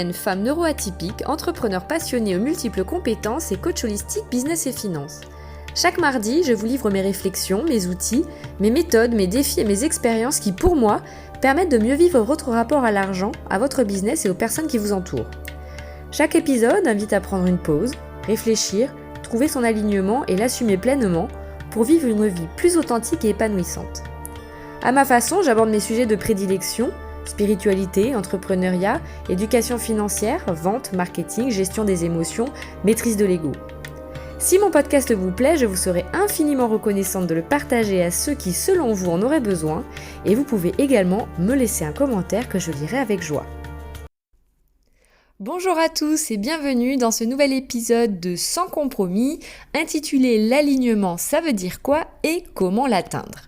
humaine, femme neuroatypique, entrepreneur passionné aux multiples compétences et coach holistique business et finance. Chaque mardi, je vous livre mes réflexions, mes outils, mes méthodes, mes défis et mes expériences qui, pour moi, permettent de mieux vivre votre rapport à l'argent, à votre business et aux personnes qui vous entourent. Chaque épisode invite à prendre une pause, réfléchir, trouver son alignement et l'assumer pleinement pour vivre une vie plus authentique et épanouissante. À ma façon, j'aborde mes sujets de prédilection, spiritualité, entrepreneuriat, éducation financière, vente, marketing, gestion des émotions, maîtrise de l'ego. Si mon podcast vous plaît, je vous serai infiniment reconnaissante de le partager à ceux qui, selon vous, en auraient besoin, et vous pouvez également me laisser un commentaire que je lirai avec joie. Bonjour à tous et bienvenue dans ce nouvel épisode de Sans compromis, intitulé L'alignement, ça veut dire quoi et comment l'atteindre ?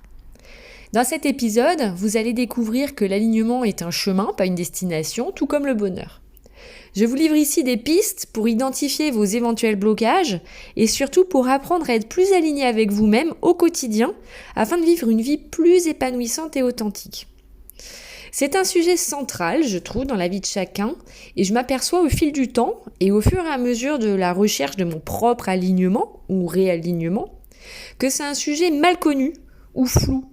Dans cet épisode, vous allez découvrir que l'alignement est un chemin, pas une destination, tout comme le bonheur. Je vous livre ici des pistes pour identifier vos éventuels blocages et surtout pour apprendre à être plus aligné avec vous-même au quotidien afin de vivre une vie plus épanouissante et authentique. C'est un sujet central, je trouve, dans la vie de chacun et je m'aperçois au fil du temps et au fur et à mesure de la recherche de mon propre alignement ou réalignement que c'est un sujet mal connu ou flou.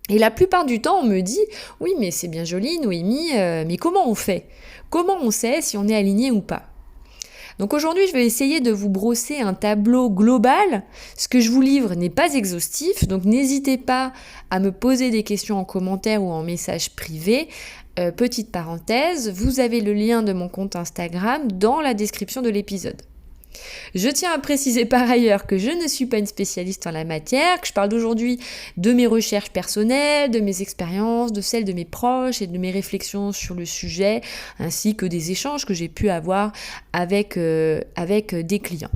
Et la plupart du temps, on me dit « Oui, mais c'est bien joli, Noémie, mais comment on fait ? Comment on sait si on est aligné ou pas ?» Donc aujourd'hui, je vais essayer de vous brosser un tableau global. Ce que je vous livre n'est pas exhaustif, donc n'hésitez pas à me poser des questions en commentaire ou en message privé. Petite parenthèse, vous avez le lien de mon compte Instagram dans la description de l'épisode. Je tiens à préciser par ailleurs que je ne suis pas une spécialiste en la matière, que je parle aujourd'hui de mes recherches personnelles, de mes expériences, de celles de mes proches et de mes réflexions sur le sujet, ainsi que des échanges que j'ai pu avoir avec des clients.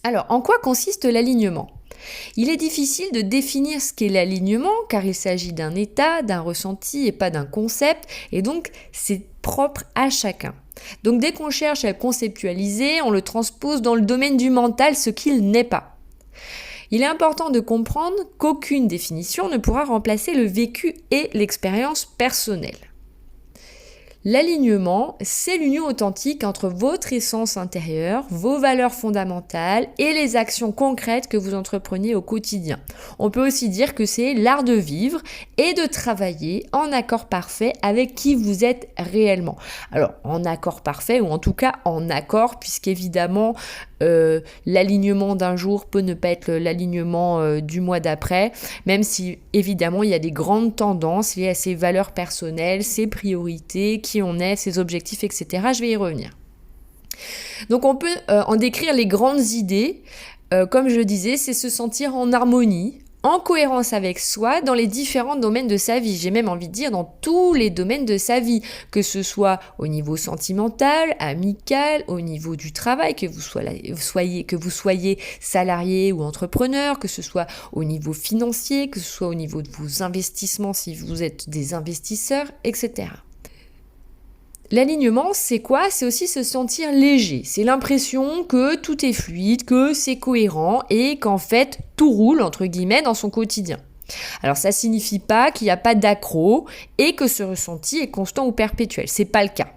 Alors, en quoi consiste l'alignement ? Il est difficile de définir ce qu'est l'alignement car il s'agit d'un état, d'un ressenti et pas d'un concept et donc c'est propre à chacun. Donc dès qu'on cherche à conceptualiser, on le transpose dans le domaine du mental, ce qu'il n'est pas. Il est important de comprendre qu'aucune définition ne pourra remplacer le vécu et l'expérience personnelle. L'alignement, c'est l'union authentique entre votre essence intérieure, vos valeurs fondamentales et les actions concrètes que vous entreprenez au quotidien. On peut aussi dire que c'est l'art de vivre et de travailler en accord parfait avec qui vous êtes réellement. Alors, en accord parfait ou en tout cas en accord puisqu'évidemment l'alignement d'un jour peut ne pas être l'alignement du mois d'après, même si évidemment il y a des grandes tendances liées à ses valeurs personnelles, ses priorités, qui on est, ses objectifs, etc. Je vais y revenir. Donc on peut en décrire les grandes idées, comme je disais, c'est se sentir en harmonie, en cohérence avec soi dans les différents domaines de sa vie. J'ai même envie de dire dans tous les domaines de sa vie, que ce soit au niveau sentimental, amical, au niveau du travail, que vous soyez salarié ou entrepreneur, que ce soit au niveau financier, que ce soit au niveau de vos investissements si vous êtes des investisseurs, etc. L'alignement, c'est quoi ? C'est aussi se sentir léger. C'est l'impression que tout est fluide, que c'est cohérent et qu'en fait, tout roule, entre guillemets, dans son quotidien. Alors, ça signifie pas qu'il n'y a pas d'accro et que ce ressenti est constant ou perpétuel. C'est pas le cas.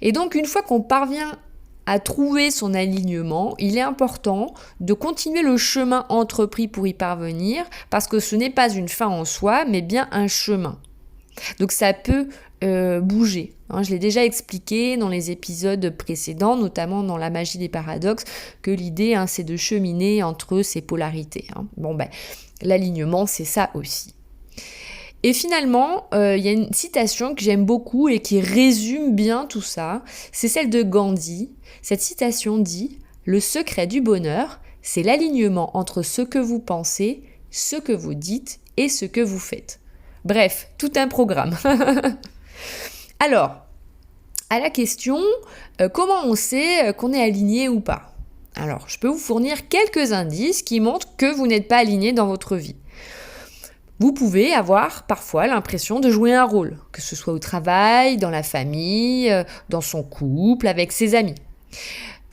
Et donc, une fois qu'on parvient à trouver son alignement, il est important de continuer le chemin entrepris pour y parvenir parce que ce n'est pas une fin en soi, mais bien un chemin. Donc, ça peut bouger. Je l'ai déjà expliqué dans les épisodes précédents, notamment dans la magie des paradoxes, que l'idée c'est de cheminer entre ces polarités. L'alignement, c'est ça aussi. Et finalement, il y a une citation que j'aime beaucoup et qui résume bien tout ça, c'est celle de Gandhi. Cette citation dit « Le secret du bonheur, c'est l'alignement entre ce que vous pensez, ce que vous dites et ce que vous faites. » Bref, tout un programme. Alors, à la question, comment on sait qu'on est aligné ou pas ? Alors, je peux vous fournir quelques indices qui montrent que vous n'êtes pas aligné dans votre vie. Vous pouvez avoir parfois l'impression de jouer un rôle, que ce soit au travail, dans la famille, dans son couple, avec ses amis.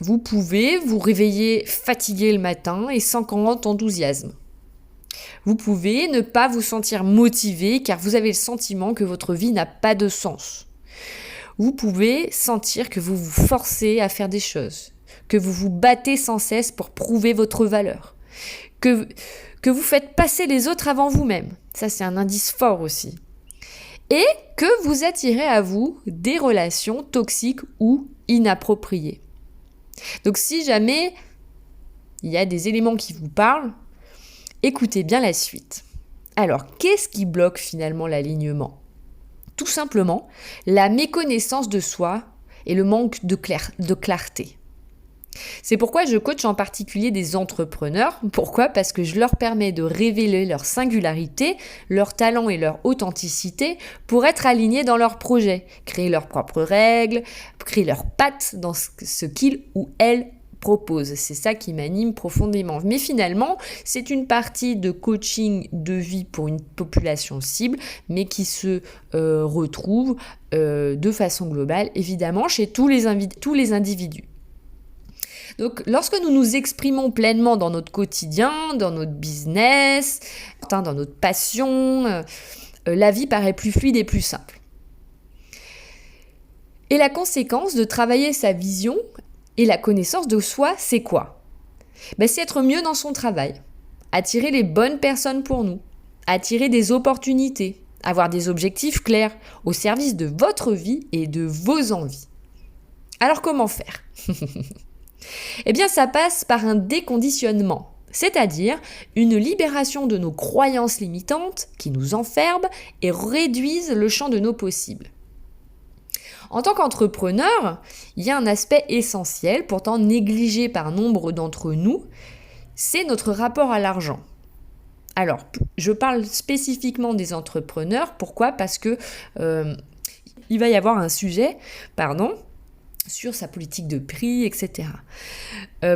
Vous pouvez vous réveiller fatigué le matin et sans grand enthousiasme. Vous pouvez ne pas vous sentir motivé car vous avez le sentiment que votre vie n'a pas de sens. vous pouvez sentir que vous vous forcez à faire des choses, que vous vous battez sans cesse pour prouver votre valeur, que vous faites passer les autres avant vous-même. Ça, c'est un indice fort aussi. Et que vous attirez à vous des relations toxiques ou inappropriées. Donc si jamais il y a des éléments qui vous parlent, écoutez bien la suite. Alors, qu'est-ce qui bloque finalement l'alignement ? Tout simplement, la méconnaissance de soi et le manque de clarté. C'est pourquoi je coach en particulier des entrepreneurs. Pourquoi ? Parce que je leur permets de révéler leur singularité, leur talent et leur authenticité pour être alignés dans leurs projets, créer leurs propres règles, créer leurs pattes dans ce qu'ils ou elles proposent. C'est ça qui m'anime profondément. Mais finalement, c'est une partie de coaching de vie pour une population cible, mais qui se retrouve de façon globale, évidemment, chez tous les individus. Donc, lorsque nous nous exprimons pleinement dans notre quotidien, dans notre business, dans notre passion, la vie paraît plus fluide et plus simple. Et la conséquence de travailler sa vision et la connaissance de soi, c'est quoi ? C'est être mieux dans son travail, attirer les bonnes personnes pour nous, attirer des opportunités, avoir des objectifs clairs au service de votre vie et de vos envies. Alors comment faire ? Eh bien, ça passe par un déconditionnement, c'est-à-dire une libération de nos croyances limitantes qui nous enferment et réduisent le champ de nos possibles. En tant qu'entrepreneur, il y a un aspect essentiel, pourtant négligé par nombre d'entre nous, c'est notre rapport à l'argent. Alors, je parle spécifiquement des entrepreneurs, pourquoi ? Parce que il va y avoir un sujet, sur sa politique de prix, etc.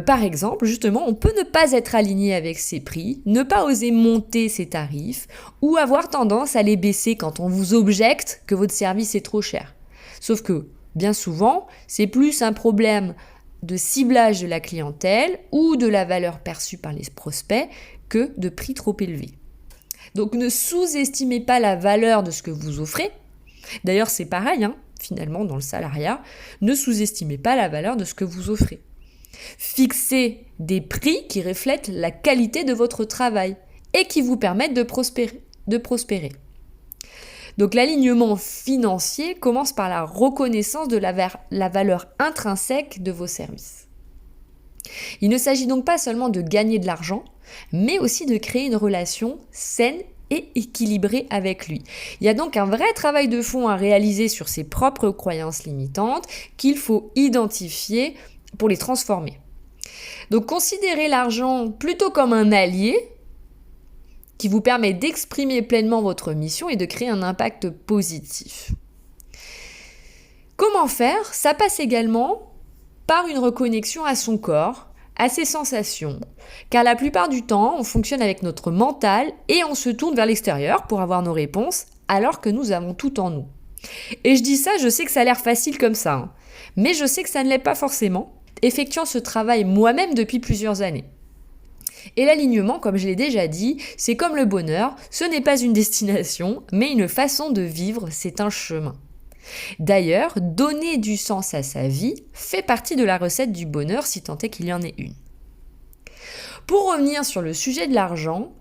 Par exemple, justement, on peut ne pas être aligné avec ses prix, ne pas oser monter ses tarifs ou avoir tendance à les baisser quand on vous objecte que votre service est trop cher. Sauf que, bien souvent, c'est plus un problème de ciblage de la clientèle ou de la valeur perçue par les prospects que de prix trop élevés. Donc ne sous-estimez pas la valeur de ce que vous offrez. D'ailleurs, c'est pareil, finalement, dans le salariat, ne sous-estimez pas la valeur de ce que vous offrez. Fixez des prix qui reflètent la qualité de votre travail et qui vous permettent de prospérer. Donc l'alignement financier commence par la reconnaissance de la valeur intrinsèque de vos services. Il ne s'agit donc pas seulement de gagner de l'argent, mais aussi de créer une relation saine et équilibrée avec lui. Il y a donc un vrai travail de fond à réaliser sur ses propres croyances limitantes qu'il faut identifier pour les transformer. Donc considérez l'argent plutôt comme un allié qui vous permet d'exprimer pleinement votre mission et de créer un impact positif. Comment faire ? Ça passe également par une reconnexion à son corps, à ses sensations, car la plupart du temps, on fonctionne avec notre mental et on se tourne vers l'extérieur pour avoir nos réponses, alors que nous avons tout en nous. Et je dis ça, je sais que ça a l'air facile comme ça, mais je sais que ça ne l'est pas forcément, effectuant ce travail moi-même depuis plusieurs années. Et l'alignement, comme je l'ai déjà dit, c'est comme le bonheur, ce n'est pas une destination, mais une façon de vivre, c'est un chemin. D'ailleurs, donner du sens à sa vie fait partie de la recette du bonheur, si tant est qu'il y en ait une. Pour revenir sur le sujet de l'argent,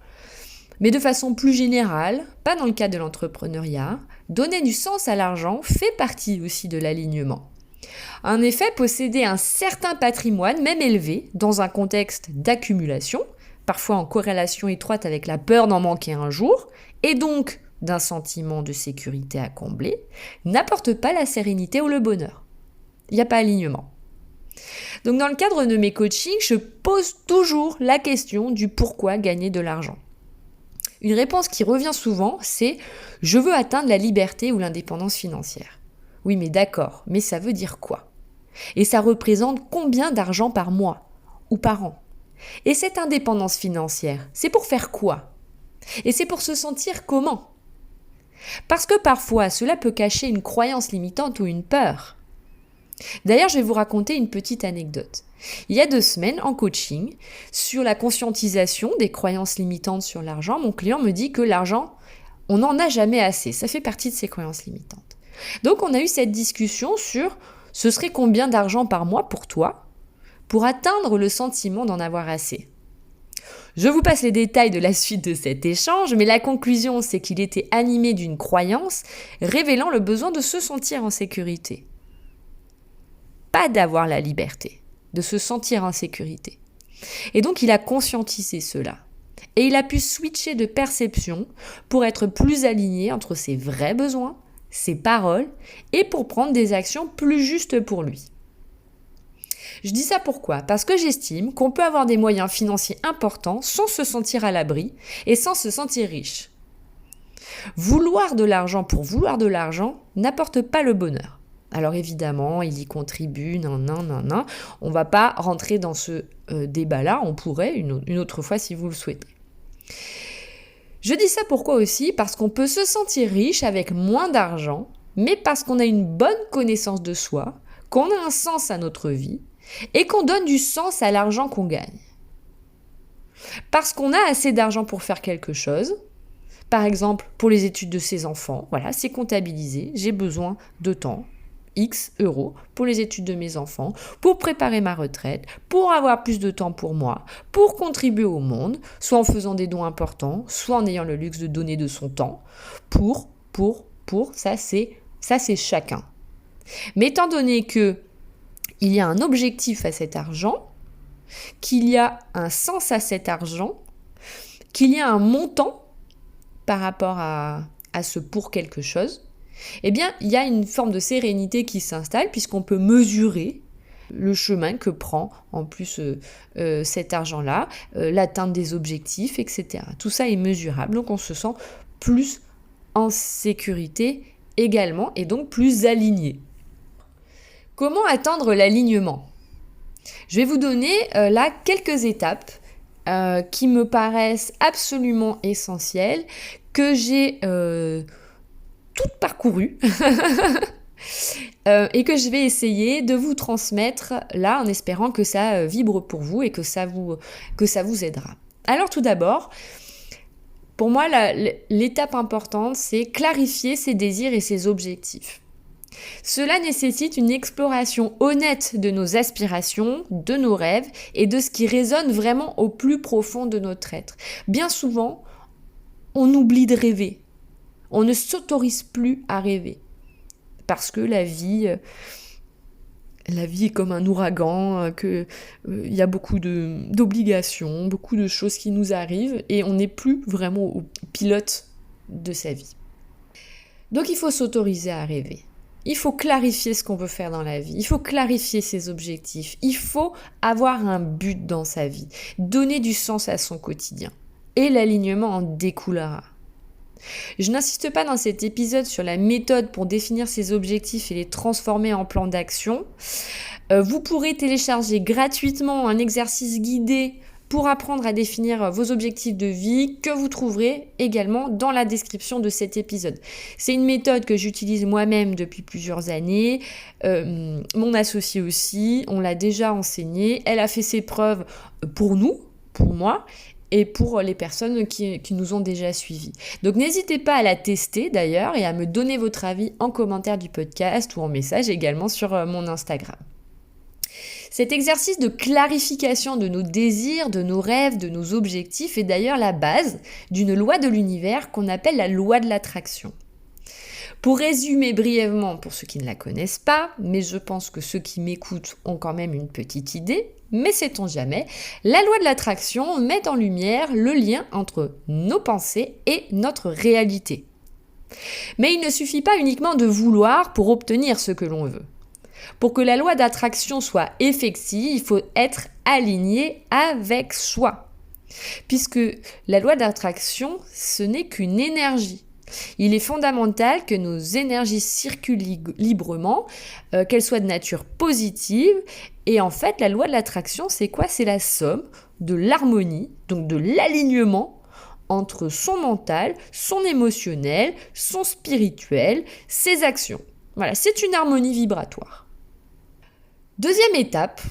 mais de façon plus générale, pas dans le cadre de l'entrepreneuriat, donner du sens à l'argent fait partie aussi de l'alignement. En effet, posséder un certain patrimoine, même élevé, dans un contexte d'accumulation, parfois en corrélation étroite avec la peur d'en manquer un jour, et donc d'un sentiment de sécurité à combler, n'apporte pas la sérénité ou le bonheur. Il n'y a pas alignement. Donc dans le cadre de mes coachings, je pose toujours la question du pourquoi gagner de l'argent. Une réponse qui revient souvent, c'est « je veux atteindre la liberté ou l'indépendance financière ». Oui, mais d'accord, mais ça veut dire quoi ? Et ça représente combien d'argent par mois ou par an ? Et cette indépendance financière, c'est pour faire quoi ? Et c'est pour se sentir comment ? Parce que parfois, cela peut cacher une croyance limitante ou une peur. D'ailleurs, je vais vous raconter une petite anecdote. Il y a 2 semaines, en coaching, sur la conscientisation des croyances limitantes sur l'argent, mon client me dit que l'argent, on n'en a jamais assez. Ça fait partie de ses croyances limitantes. Donc on a eu cette discussion sur ce serait combien d'argent par mois pour toi pour atteindre le sentiment d'en avoir assez. Je vous passe les détails de la suite de cet échange, mais la conclusion, c'est qu'il était animé d'une croyance révélant le besoin de se sentir en sécurité. Pas d'avoir la liberté, de se sentir en sécurité. Et donc, il a conscientisé cela. Et il a pu switcher de perception pour être plus aligné entre ses vrais besoins, ses paroles, et pour prendre des actions plus justes pour lui. Je dis ça pourquoi ? Parce que j'estime qu'on peut avoir des moyens financiers importants sans se sentir à l'abri et sans se sentir riche. Vouloir de l'argent pour vouloir de l'argent n'apporte pas le bonheur. Alors évidemment, il y contribue, on ne va pas rentrer dans ce débat-là, on pourrait une autre fois si vous le souhaitez. Je dis ça pourquoi aussi ? Parce qu'on peut se sentir riche avec moins d'argent, mais parce qu'on a une bonne connaissance de soi, qu'on a un sens à notre vie, et qu'on donne du sens à l'argent qu'on gagne. Parce qu'on a assez d'argent pour faire quelque chose, par exemple pour les études de ses enfants, voilà, c'est comptabilisé, j'ai besoin de temps, X euros pour les études de mes enfants, pour préparer ma retraite, pour avoir plus de temps pour moi, pour contribuer au monde, soit en faisant des dons importants, soit en ayant le luxe de donner de son temps, ça c'est chacun. Mais étant donné que il y a un objectif à cet argent, qu'il y a un sens à cet argent, qu'il y a un montant par rapport à ce pour quelque chose, eh bien, il y a une forme de sérénité qui s'installe puisqu'on peut mesurer le chemin que prend en plus cet argent-là, l'atteinte des objectifs, etc. Tout ça est mesurable, donc on se sent plus en sécurité également et donc plus aligné. Comment atteindre l'alignement ? Je vais vous donner là quelques étapes qui me paraissent absolument essentielles, que j'ai toutes parcourues et que je vais essayer de vous transmettre là en espérant que ça vibre pour vous et que ça vous aidera. Alors tout d'abord, pour moi, l'étape importante, c'est clarifier ses désirs et ses objectifs. Cela nécessite une exploration honnête de nos aspirations, de nos rêves et de ce qui résonne vraiment au plus profond de notre être. Bien souvent, on oublie de rêver. On ne s'autorise plus à rêver. Parce que la vie est comme un ouragan, qu'il y a beaucoup d'obligations, beaucoup de choses qui nous arrivent et on n'est plus vraiment au pilote de sa vie. Donc il faut s'autoriser à rêver. Il faut clarifier ce qu'on veut faire dans la vie. Il faut clarifier ses objectifs. Il faut avoir un but dans sa vie. Donner du sens à son quotidien. Et l'alignement en découlera. Je n'insiste pas dans cet épisode sur la méthode pour définir ses objectifs et les transformer en plan d'action. Vous pourrez télécharger gratuitement un exercice guidé pour apprendre à définir vos objectifs de vie que vous trouverez également dans la description de cet épisode. C'est une méthode que j'utilise moi-même depuis plusieurs années. Mon associé aussi, on l'a déjà enseignée. Elle a fait ses preuves pour nous, pour moi, et pour les personnes qui nous ont déjà suivis. Donc n'hésitez pas à la tester d'ailleurs et à me donner votre avis en commentaire du podcast ou en message également sur mon Instagram. Cet exercice de clarification de nos désirs, de nos rêves, de nos objectifs est d'ailleurs la base d'une loi de l'univers qu'on appelle la loi de l'attraction. Pour résumer brièvement, pour ceux qui ne la connaissent pas, mais je pense que ceux qui m'écoutent ont quand même une petite idée, mais sait-on jamais, la loi de l'attraction met en lumière le lien entre nos pensées et notre réalité. Mais il ne suffit pas uniquement de vouloir pour obtenir ce que l'on veut. Pour que la loi d'attraction soit effective, il faut être aligné avec soi. Puisque la loi d'attraction, ce n'est qu'une énergie. Il est fondamental que nos énergies circulent librement, qu'elles soient de nature positive. Et en fait, la loi de l'attraction, c'est quoi ? C'est la somme de l'harmonie, donc de l'alignement entre son mental, son émotionnel, son spirituel, ses actions. Voilà, c'est une harmonie vibratoire. Deuxième étape,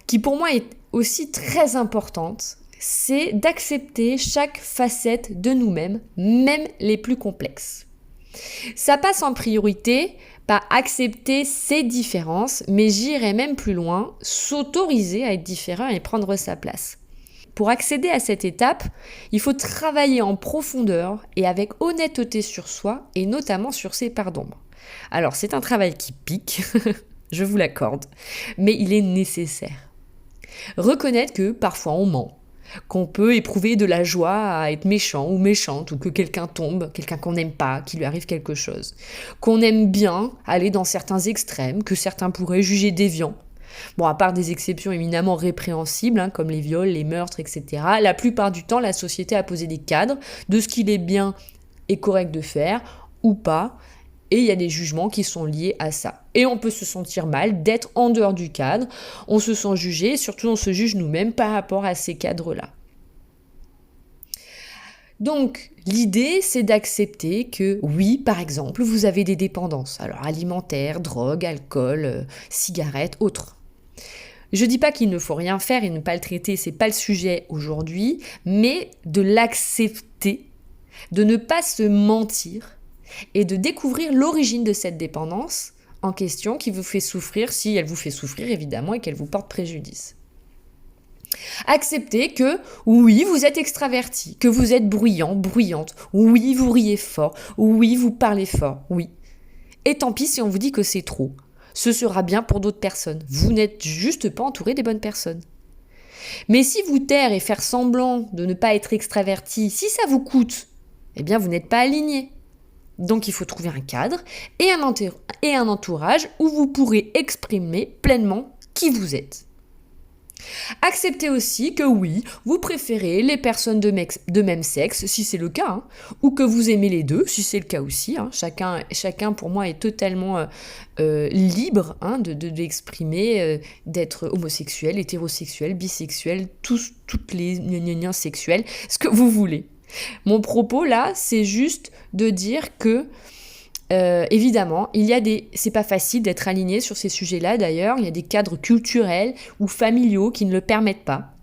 qui pour moi est aussi très importante, c'est d'accepter chaque facette de nous-mêmes, même les plus complexes. Ça passe en priorité par accepter ces différences, mais j'irai même plus loin, s'autoriser à être différent et prendre sa place. Pour accéder à cette étape, il faut travailler en profondeur et avec honnêteté sur soi et notamment sur ses parts d'ombre. Alors c'est un travail qui pique, je vous l'accorde, mais il est nécessaire. Reconnaître que parfois on ment, qu'on peut éprouver de la joie à être méchant ou méchante, ou que quelqu'un tombe, quelqu'un qu'on n'aime pas, qu'il lui arrive quelque chose. Qu'on aime bien aller dans certains extrêmes, que certains pourraient juger déviants. Bon, à part des exceptions éminemment répréhensibles, comme les viols, les meurtres, etc., la plupart du temps, la société a posé des cadres de ce qu'il est bien et correct de faire, ou pas, et il y a des jugements qui sont liés à ça. Et on peut se sentir mal d'être en dehors du cadre, on se sent jugé, et surtout on se juge nous-mêmes par rapport à ces cadres-là. Donc, l'idée, c'est d'accepter que, oui, par exemple, vous avez des dépendances, alors alimentaires, drogue, alcool, cigarettes, autres. Je dis pas qu'il ne faut rien faire et ne pas le traiter, c'est pas le sujet aujourd'hui, mais de l'accepter, de ne pas se mentir, et de découvrir l'origine de cette dépendance en question qui vous fait souffrir, si elle vous fait souffrir évidemment et qu'elle vous porte préjudice. Acceptez que oui, vous êtes extraverti, que vous êtes bruyant, bruyante, oui, vous riez fort, oui, vous parlez fort, oui. Et tant pis si on vous dit que c'est trop. Ce sera bien pour d'autres personnes. Vous n'êtes juste pas entouré des bonnes personnes. Mais si vous taire et faire semblant de ne pas être extraverti, si ça vous coûte, eh bien vous n'êtes pas aligné. Donc il faut trouver un cadre et un entourage où vous pourrez exprimer pleinement qui vous êtes. Acceptez aussi que oui, vous préférez les personnes de même sexe, si c'est le cas, ou que vous aimez les deux, si c'est le cas aussi. Chacun pour moi est totalement libre d'exprimer, d'être homosexuel, hétérosexuel, bisexuel, toutes les sexuels, ce que vous voulez. Mon propos là, c'est juste de dire que évidemment, c'est pas facile d'être aligné sur ces sujets-là d'ailleurs, il y a des cadres culturels ou familiaux qui ne le permettent pas.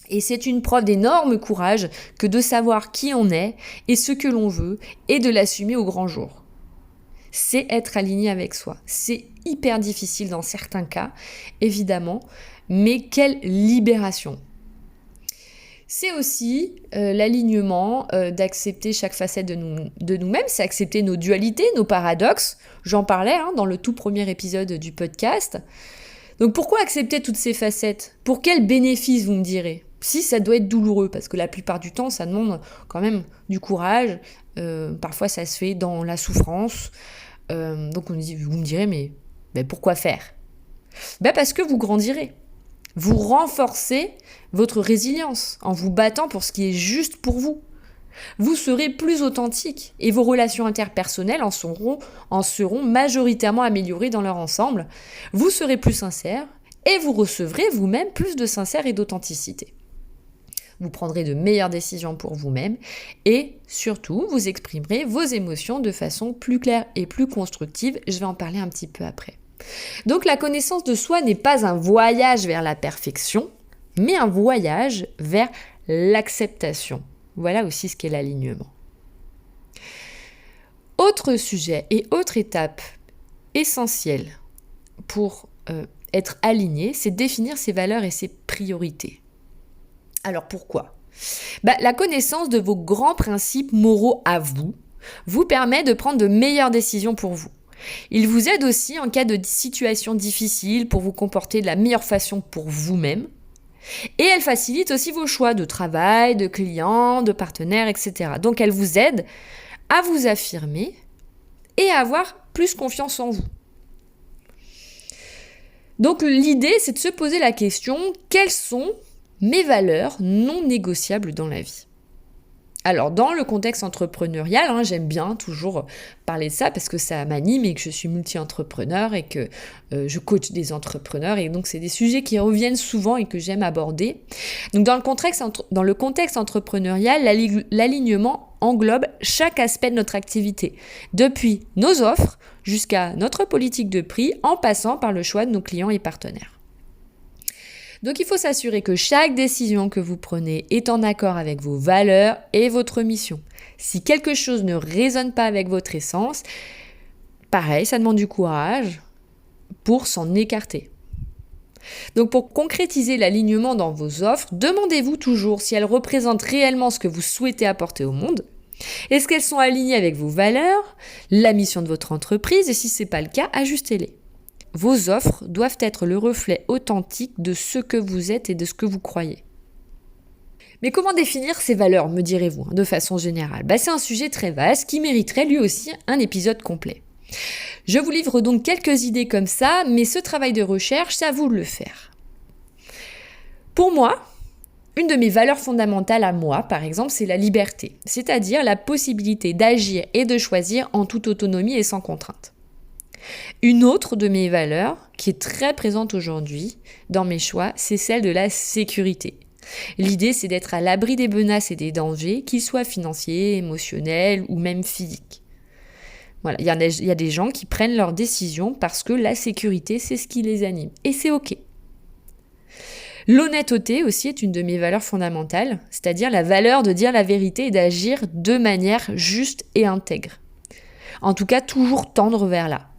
Et c'est une preuve d'énorme courage que de savoir qui on est et ce que l'on veut et de l'assumer au grand jour. C'est être aligné avec soi. C'est hyper difficile dans certains cas, évidemment, mais quelle libération! C'est aussi l'alignement d'accepter chaque facette de nous-mêmes, c'est accepter nos dualités, nos paradoxes. J'en parlais dans le tout premier épisode du podcast. Donc pourquoi accepter toutes ces facettes ? Pour quel bénéfice, vous me direz ? Si ça doit être douloureux, parce que la plupart du temps, ça demande quand même du courage. Parfois, ça se fait dans la souffrance. Donc vous me direz, mais pourquoi faire ? Parce que vous grandirez. Vous renforcez votre résilience en vous battant pour ce qui est juste pour vous. Vous serez plus authentique et vos relations interpersonnelles en seront majoritairement améliorées dans leur ensemble. Vous serez plus sincère et vous recevrez vous-même plus de sincère et d'authenticité. Vous prendrez de meilleures décisions pour vous-même et surtout, vous exprimerez vos émotions de façon plus claire et plus constructive. Je vais en parler un petit peu après. Donc la connaissance de soi n'est pas un voyage vers la perfection, mais un voyage vers l'acceptation. Voilà aussi ce qu'est l'alignement. Autre sujet et autre étape essentielle pour être aligné, c'est définir ses valeurs et ses priorités. Alors pourquoi ? La connaissance de vos grands principes moraux à vous permet de prendre de meilleures décisions pour vous. Il vous aide aussi en cas de situation difficile pour vous comporter de la meilleure façon pour vous-même. Et elle facilite aussi vos choix de travail, de clients, de partenaires, etc. Donc elle vous aide à vous affirmer et à avoir plus confiance en vous. Donc l'idée, c'est de se poser la question, quelles sont mes valeurs non négociables dans la vie ? Alors, dans le contexte entrepreneurial, j'aime bien toujours parler de ça parce que ça m'anime et que je suis multi-entrepreneur et que je coach des entrepreneurs. Et donc, c'est des sujets qui reviennent souvent et que j'aime aborder. Donc, dans le contexte entrepreneurial, l'alignement englobe chaque aspect de notre activité, depuis nos offres jusqu'à notre politique de prix, en passant par le choix de nos clients et partenaires. Donc il faut s'assurer que chaque décision que vous prenez est en accord avec vos valeurs et votre mission. Si quelque chose ne résonne pas avec votre essence, pareil, ça demande du courage pour s'en écarter. Donc pour concrétiser l'alignement dans vos offres, demandez-vous toujours si elles représentent réellement ce que vous souhaitez apporter au monde. Est-ce qu'elles sont alignées avec vos valeurs, la mission de votre entreprise, et si ce n'est pas le cas, ajustez-les. Vos offres doivent être le reflet authentique de ce que vous êtes et de ce que vous croyez. Mais comment définir ces valeurs, me direz-vous, de façon générale ? C'est un sujet très vaste qui mériterait lui aussi un épisode complet. Je vous livre donc quelques idées comme ça, mais ce travail de recherche, c'est à vous de le faire. Pour moi, une de mes valeurs fondamentales à moi, par exemple, c'est la liberté, c'est-à-dire la possibilité d'agir et de choisir en toute autonomie et sans contrainte. Une autre de mes valeurs, qui est très présente aujourd'hui dans mes choix, c'est celle de la sécurité. L'idée, c'est d'être à l'abri des menaces et des dangers, qu'ils soient financiers, émotionnels ou même physiques. Voilà, il y a des gens qui prennent leurs décisions parce que la sécurité, c'est ce qui les anime. Et c'est OK. L'honnêteté aussi est une de mes valeurs fondamentales, c'est-à-dire la valeur de dire la vérité et d'agir de manière juste et intègre. En tout cas, toujours tendre vers là.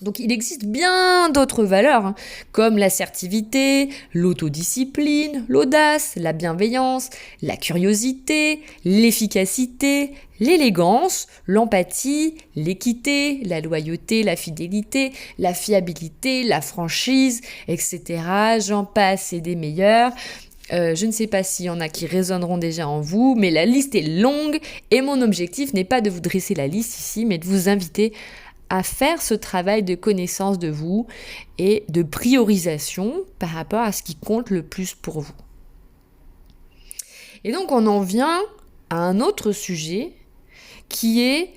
Donc il existe bien d'autres valeurs, comme l'assertivité, l'autodiscipline, l'audace, la bienveillance, la curiosité, l'efficacité, l'élégance, l'empathie, l'équité, la loyauté, la fidélité, la fiabilité, la franchise, etc. J'en passe et des meilleurs. Je ne sais pas s'il y en a qui résonneront déjà en vous, mais la liste est longue et mon objectif n'est pas de vous dresser la liste ici, mais de vous inviter à faire ce travail de connaissance de vous et de priorisation par rapport à ce qui compte le plus pour vous. Et donc on en vient à un autre sujet qui est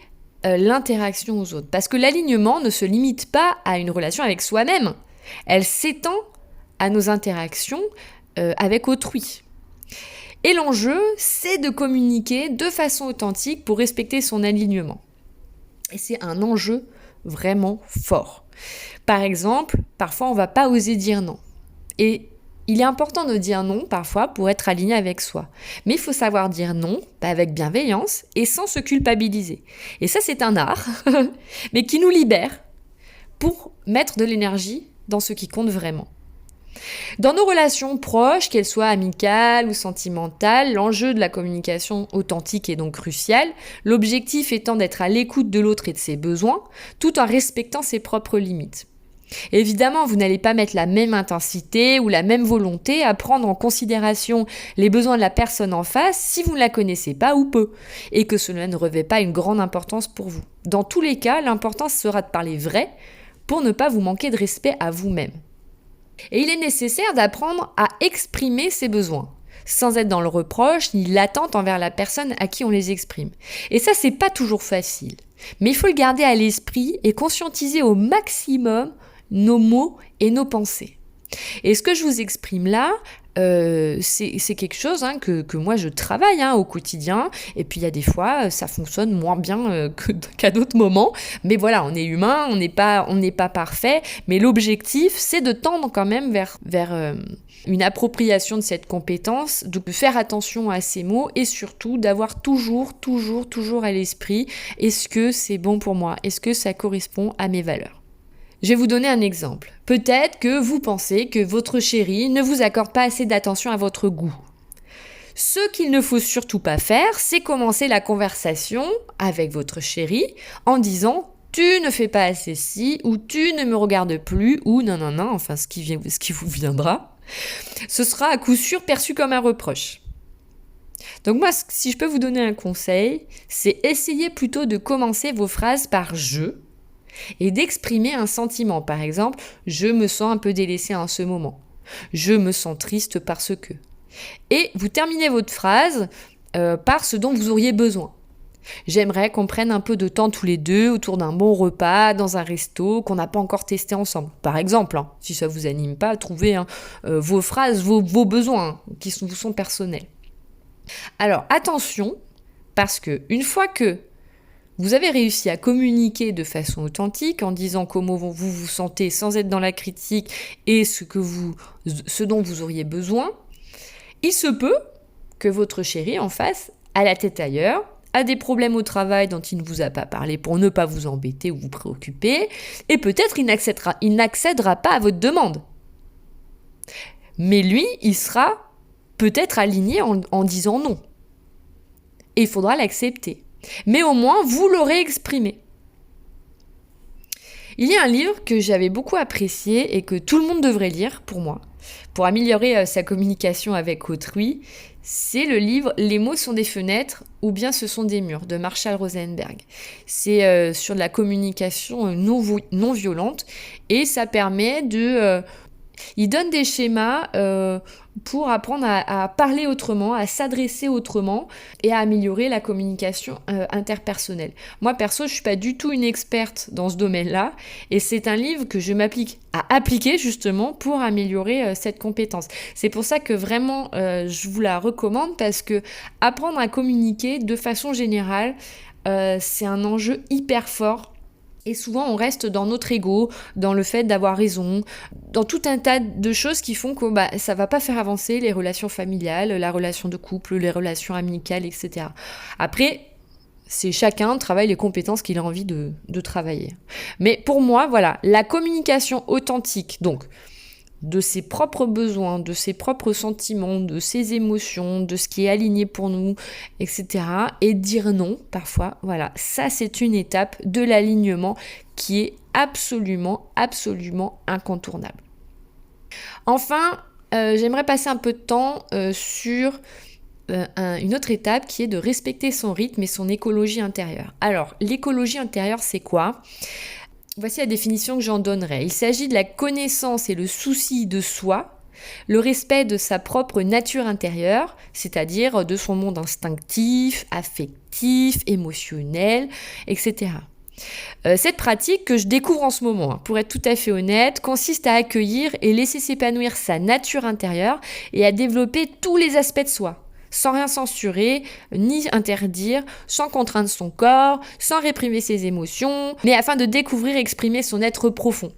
l'interaction aux autres. Parce que l'alignement ne se limite pas à une relation avec soi-même, elle s'étend à nos interactions avec autrui. Et l'enjeu, c'est de communiquer de façon authentique pour respecter son alignement. Et c'est un enjeu vraiment fort. Par exemple, parfois on ne va pas oser dire non. Et il est important de dire non parfois pour être aligné avec soi. Mais il faut savoir dire non avec bienveillance et sans se culpabiliser. Et ça, c'est un art, mais qui nous libère pour mettre de l'énergie dans ce qui compte vraiment. Dans nos relations proches, qu'elles soient amicales ou sentimentales, l'enjeu de la communication authentique est donc crucial, l'objectif étant d'être à l'écoute de l'autre et de ses besoins, tout en respectant ses propres limites. Évidemment, vous n'allez pas mettre la même intensité ou la même volonté à prendre en considération les besoins de la personne en face si vous ne la connaissez pas ou peu, et que cela ne revêt pas une grande importance pour vous. Dans tous les cas, l'important sera de parler vrai pour ne pas vous manquer de respect à vous-même. Et il est nécessaire d'apprendre à exprimer ses besoins, sans être dans le reproche ni l'attente envers la personne à qui on les exprime. Et ça, c'est pas toujours facile. Mais il faut le garder à l'esprit et conscientiser au maximum nos mots et nos pensées. Et ce que je vous exprime là, c'est quelque chose que moi je travaille au quotidien, et puis il y a des fois ça fonctionne moins bien qu'à d'autres moments, mais voilà, on est humain, on n'est pas parfait, mais l'objectif c'est de tendre quand même vers une appropriation de cette compétence, de faire attention à ces mots et surtout d'avoir toujours à l'esprit, est-ce que c'est bon pour moi, est-ce que ça correspond à mes valeurs. Je vais vous donner un exemple. Peut-être que vous pensez que votre chéri ne vous accorde pas assez d'attention à votre goût. Ce qu'il ne faut surtout pas faire, c'est commencer la conversation avec votre chéri en disant « tu ne fais pas assez ci » ou « tu ne me regardes plus » ou « non, enfin ce qui vous viendra. Ce sera à coup sûr perçu comme un reproche. Donc moi, si je peux vous donner un conseil, c'est essayer plutôt de commencer vos phrases par « je » et d'exprimer un sentiment. Par exemple, je me sens un peu délaissé en ce moment. Je me sens triste parce que. Et vous terminez votre phrase par ce dont vous auriez besoin. J'aimerais qu'on prenne un peu de temps tous les deux autour d'un bon repas, dans un resto qu'on n'a pas encore testé ensemble. Par exemple, si ça ne vous anime pas, trouvez vos phrases, vos besoins qui vous sont personnels. Alors attention, parce que une fois que vous avez réussi à communiquer de façon authentique en disant comment vous vous sentez sans être dans la critique et ce dont vous auriez besoin. Il se peut que votre chéri en face, à la tête ailleurs, a des problèmes au travail dont il ne vous a pas parlé pour ne pas vous embêter ou vous préoccuper, et peut-être il n'accédera pas à votre demande. Mais lui, il sera peut-être aligné en disant non. Et il faudra l'accepter. Mais au moins, vous l'aurez exprimé. Il y a un livre que j'avais beaucoup apprécié et que tout le monde devrait lire, pour moi, pour améliorer sa communication avec autrui. C'est le livre « Les mots sont des fenêtres ou bien ce sont des murs » de Marshall Rosenberg. C'est sur la communication non violente et ça permet de... il donne des schémas pour apprendre à parler autrement, à s'adresser autrement et à améliorer la communication interpersonnelle. Moi, perso, je ne suis pas du tout une experte dans ce domaine-là et c'est un livre que je m'applique à appliquer justement pour améliorer cette compétence. C'est pour ça que vraiment, je vous la recommande parce que apprendre à communiquer de façon générale, c'est un enjeu hyper fort. Et souvent, on reste dans notre ego, dans le fait d'avoir raison, dans tout un tas de choses qui font que ça va pas faire avancer les relations familiales, la relation de couple, les relations amicales, etc. Après, c'est chacun travaille les compétences qu'il a envie de travailler. Mais pour moi, voilà, la communication authentique, donc de ses propres besoins, de ses propres sentiments, de ses émotions, de ce qui est aligné pour nous, etc. Et dire non, parfois, voilà, ça c'est une étape de l'alignement qui est absolument incontournable. Enfin, j'aimerais passer un peu de temps sur une autre étape qui est de respecter son rythme et son écologie intérieure. Alors, l'écologie intérieure, c'est quoi ? Voici la définition que j'en donnerai. Il s'agit de la connaissance et le souci de soi, le respect de sa propre nature intérieure, c'est-à-dire de son monde instinctif, affectif, émotionnel, etc. Cette pratique que je découvre en ce moment, pour être tout à fait honnête, consiste à accueillir et laisser s'épanouir sa nature intérieure et à développer tous les aspects de soi, sans rien censurer, ni interdire, sans contraindre son corps, sans réprimer ses émotions, mais afin de découvrir et exprimer son être profond,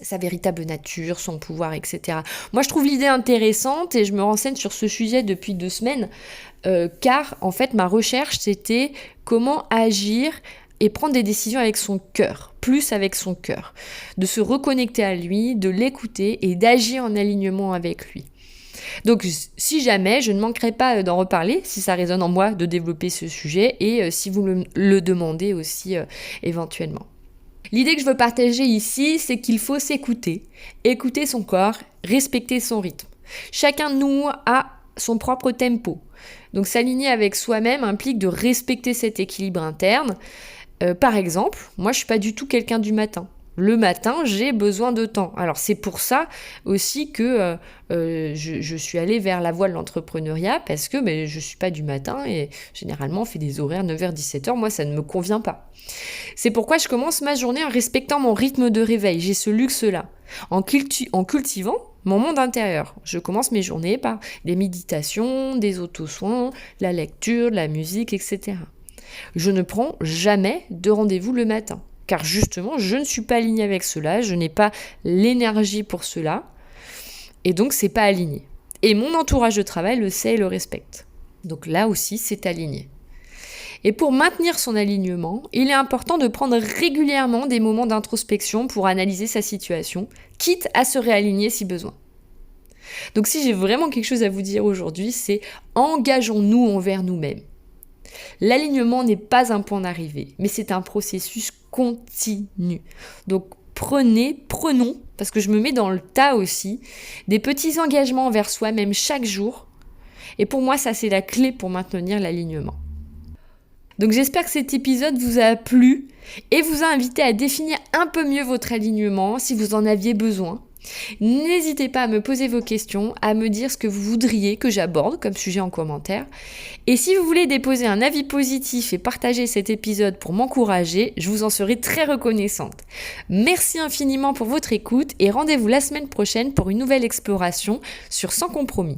sa véritable nature, son pouvoir, etc. Moi, je trouve l'idée intéressante et je me renseigne sur ce sujet depuis 2 semaines, car en fait, ma recherche, c'était comment agir et prendre des décisions avec son cœur, plus avec son cœur, de se reconnecter à lui, de l'écouter et d'agir en alignement avec lui. Donc, si jamais, je ne manquerai pas d'en reparler, si ça résonne en moi, de développer ce sujet, et si vous le demandez aussi éventuellement. L'idée que je veux partager ici, c'est qu'il faut s'écouter, écouter son corps, respecter son rythme. Chacun de nous a son propre tempo. Donc, s'aligner avec soi-même implique de respecter cet équilibre interne. Par exemple, moi, je ne suis pas du tout quelqu'un du matin. Le matin, j'ai besoin de temps. Alors, c'est pour ça aussi que je suis allée vers la voie de l'entrepreneuriat parce que je ne suis pas du matin et généralement, on fait des horaires 9h-17h. Moi, ça ne me convient pas. C'est pourquoi je commence ma journée en respectant mon rythme de réveil. J'ai ce luxe-là. En cultivant mon monde intérieur. Je commence mes journées par des méditations, des auto-soins, la lecture, la musique, etc. Je ne prends jamais de rendez-vous le matin. Car justement, je ne suis pas alignée avec cela, je n'ai pas l'énergie pour cela, et donc c'est pas aligné. Et mon entourage de travail le sait et le respecte. Donc là aussi, c'est aligné. Et pour maintenir son alignement, il est important de prendre régulièrement des moments d'introspection pour analyser sa situation, quitte à se réaligner si besoin. Donc si j'ai vraiment quelque chose à vous dire aujourd'hui, c'est engageons-nous envers nous-mêmes. L'alignement n'est pas un point d'arrivée, mais c'est un processus continu. Donc prenons, parce que je me mets dans le tas aussi, des petits engagements envers soi-même chaque jour. Et pour moi, ça c'est la clé pour maintenir l'alignement. Donc j'espère que cet épisode vous a plu et vous a invité à définir un peu mieux votre alignement si vous en aviez besoin. N'hésitez pas à me poser vos questions, à me dire ce que vous voudriez que j'aborde comme sujet en commentaire. Et si vous voulez déposer un avis positif et partager cet épisode pour m'encourager, je vous en serai très reconnaissante. Merci infiniment pour votre écoute et rendez-vous la semaine prochaine pour une nouvelle exploration sur Sans compromis.